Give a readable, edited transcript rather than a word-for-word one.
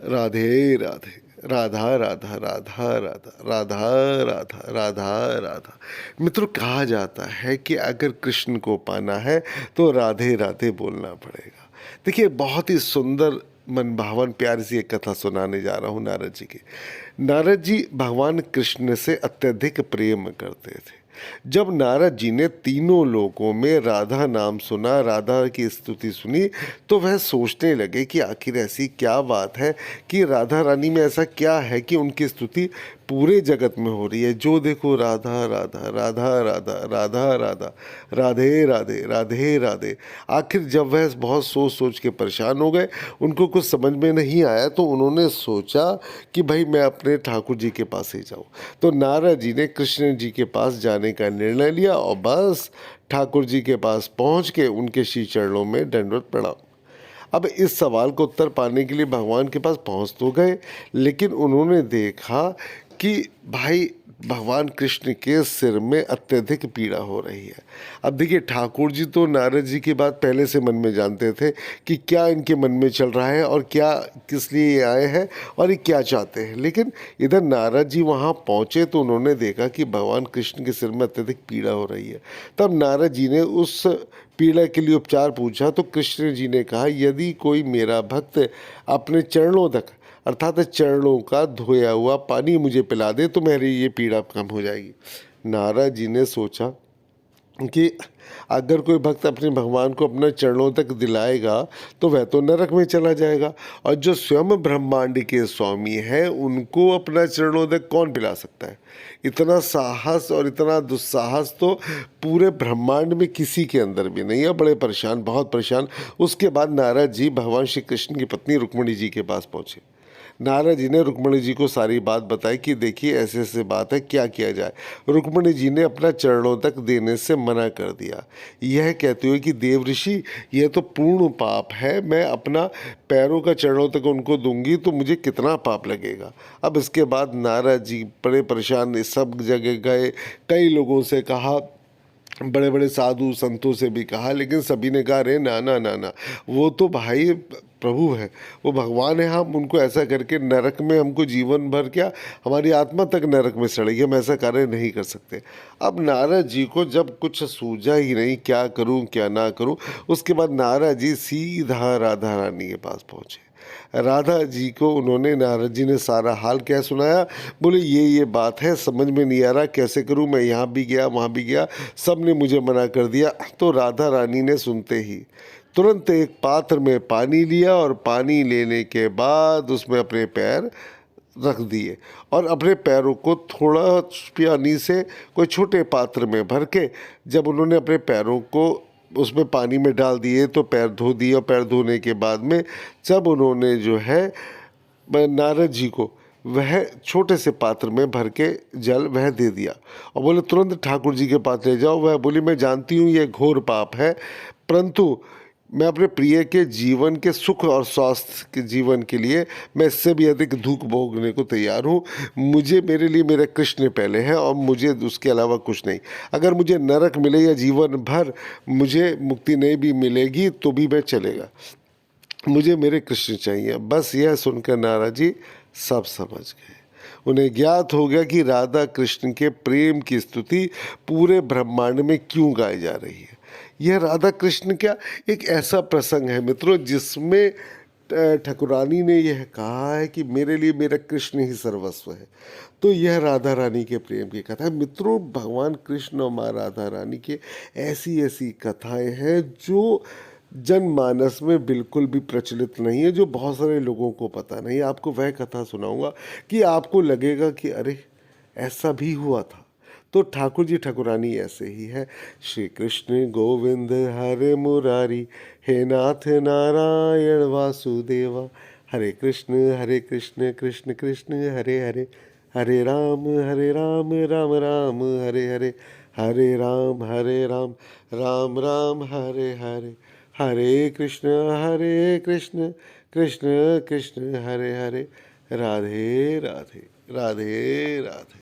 राधे राधे। राधा राधा राधा राधा राधा राधा राधा राधा। मित्रों, कहा जाता है कि अगर कृष्ण को पाना है तो राधे राधे बोलना पड़ेगा। देखिए, बहुत ही सुंदर मन भावन प्यारी सी एक कथा सुनाने जा रहा हूँ नारद जी की। नारद जी भगवान कृष्ण से अत्यधिक प्रेम करते थे। जब नारद जी ने तीनों लोकों में राधा नाम सुना, राधा की स्तुति सुनी, तो वह सोचने लगे कि आखिर ऐसी क्या बात है कि राधा रानी में ऐसा क्या है कि उनकी स्तुति पूरे जगत में हो रही है। जो देखो राधा राधा राधा राधा राधा राधा, राधे राधे राधे राधे। आखिर जब वह बहुत सोच सोच के परेशान हो गए, उनको कुछ समझ में नहीं आया, तो उन्होंने सोचा कि भाई मैं अपने ठाकुर जी के पास ही जाऊं। तो नारद जी ने कृष्ण जी के पास जाने का निर्णय लिया और बस ठाकुर जी के पास पहुंच के उनके श्री चरणों में दंडवत प्रणाम। अब इस सवाल को उत्तर पाने के लिए भगवान के पास पहुंच तो गए, लेकिन उन्होंने देखा कि भाई भगवान कृष्ण के सिर में अत्यधिक पीड़ा हो रही है। अब देखिए, ठाकुर जी तो नारद जी की बात पहले से मन में जानते थे कि क्या इनके मन में चल रहा है और क्या किस लिए ये आए हैं और ये क्या चाहते हैं। लेकिन इधर नारद जी वहाँ पहुँचे तो उन्होंने देखा कि भगवान कृष्ण के सिर में अत्यधिक पीड़ा हो रही है। तब नारद जी ने उस पीड़ा के लिए उपचार पूछा, तो कृष्ण जी ने कहा, यदि कोई मेरा भक्त अपने चरणों तक अर्थात चरणों का धोया हुआ पानी मुझे पिला दे तो मेरी ये पीड़ा कम हो जाएगी। नारद जी ने सोचा कि अगर कोई भक्त अपने भगवान को अपने चरणों तक दिलाएगा तो वह तो नरक में चला जाएगा, और जो स्वयं ब्रह्मांड के स्वामी हैं उनको अपना चरणों तक कौन पिला सकता है। इतना साहस और इतना दुस्साहस तो पूरे ब्रह्मांड में किसी के अंदर भी नहीं है। बड़े परेशान, बहुत परेशान। उसके बाद नारद जी भगवान श्री कृष्ण की पत्नी रुक्मिणी जी के पास पहुँचे। नारद जी ने रुक्मिणी जी को सारी बात बताई कि देखिए ऐसे ऐसे बात है, क्या किया जाए। रुक्मिणी जी ने अपना चरणों तक देने से मना कर दिया, यह कहते हुए कि देव ऋषि, यह तो पूर्ण पाप है, मैं अपना पैरों का चरणों तक उनको दूंगी तो मुझे कितना पाप लगेगा। अब इसके बाद नारद जी बड़े परेशान, सब जगह गए, कई लोगों से कहा, बड़े बड़े साधु संतों से भी कहा, लेकिन सभी ने कहा, अरे ना ना ना ना, वो तो भाई प्रभु है, वो भगवान है, हम उनको ऐसा करके नरक में हमको जीवन भर क्या, हमारी आत्मा तक नरक में सड़ेगी, हम ऐसा कार्य नहीं कर सकते। अब नारद जी को जब कुछ सूझा ही नहीं, क्या करूं क्या ना करूं, उसके बाद नारद जी सीधा राधा रानी के पास पहुंचे। राधा जी को उन्होंने, नारद जी ने सारा हाल क्या सुनाया। बोले ये बात है, समझ में नहीं आ रहा, कैसे करूं, मैं यहाँ भी गया वहाँ भी गया, सब ने मुझे मना कर दिया। तो राधा रानी ने सुनते ही तुरंत एक पात्र में पानी लिया और पानी लेने के बाद उसमें अपने पैर रख दिए और अपने पैरों को थोड़ा पानी से कोई छोटे पात्र में भर के जब उन्होंने अपने पैरों को उसमें पानी में डाल दिए तो पैर धो दिए, और पैर धोने के बाद में जब उन्होंने जो है नारद जी को वह छोटे से पात्र में भर के जल वह दे दिया और बोले तुरंत ठाकुर जी के पास ले जाओ। वह बोली, मैं जानती हूँ ये घोर पाप है, परंतु मैं अपने प्रिय के जीवन के सुख और स्वास्थ्य के जीवन के लिए मैं इससे भी अधिक दुख भोगने को तैयार हूँ। मुझे, मेरे लिए मेरा कृष्ण पहले है और मुझे उसके अलावा कुछ नहीं। अगर मुझे नरक मिले या जीवन भर मुझे मुक्ति नहीं भी मिलेगी तो भी मैं चलेगा, मुझे मेरे कृष्ण चाहिए। बस यह सुनकर नारद जी सब समझ गए। उन्हें ज्ञात हो गया कि राधा कृष्ण के प्रेम की स्तुति पूरे ब्रह्मांड में क्यों गाई जा रही है। यह राधा कृष्ण क्या एक ऐसा प्रसंग है मित्रों जिसमें ठाकुरानी ने यह कहा है कि मेरे लिए मेरा कृष्ण ही सर्वस्व है। तो यह राधा रानी के प्रेम की कथा है मित्रों। भगवान कृष्ण और माँ राधा रानी के ऐसी ऐसी कथाएं हैं जो जनमानस में बिल्कुल भी प्रचलित नहीं है, जो बहुत सारे लोगों को पता नहीं। आपको वह कथा सुनाऊंगा कि आपको लगेगा कि अरे ऐसा भी हुआ था। तो ठाकुर जी ठाकुरानी ऐसे ही है। श्री कृष्ण गोविंद हरे मुरारी, हे नाथ नारायण वासुदेवा, हरे कृष्ण कृष्ण कृष्ण हरे हरे, हरे राम राम राम हरे हरे, हरे राम राम राम हरे हरे, हरे कृष्ण कृष्ण कृष्ण हरे हरे, राधे राधे राधे राधे।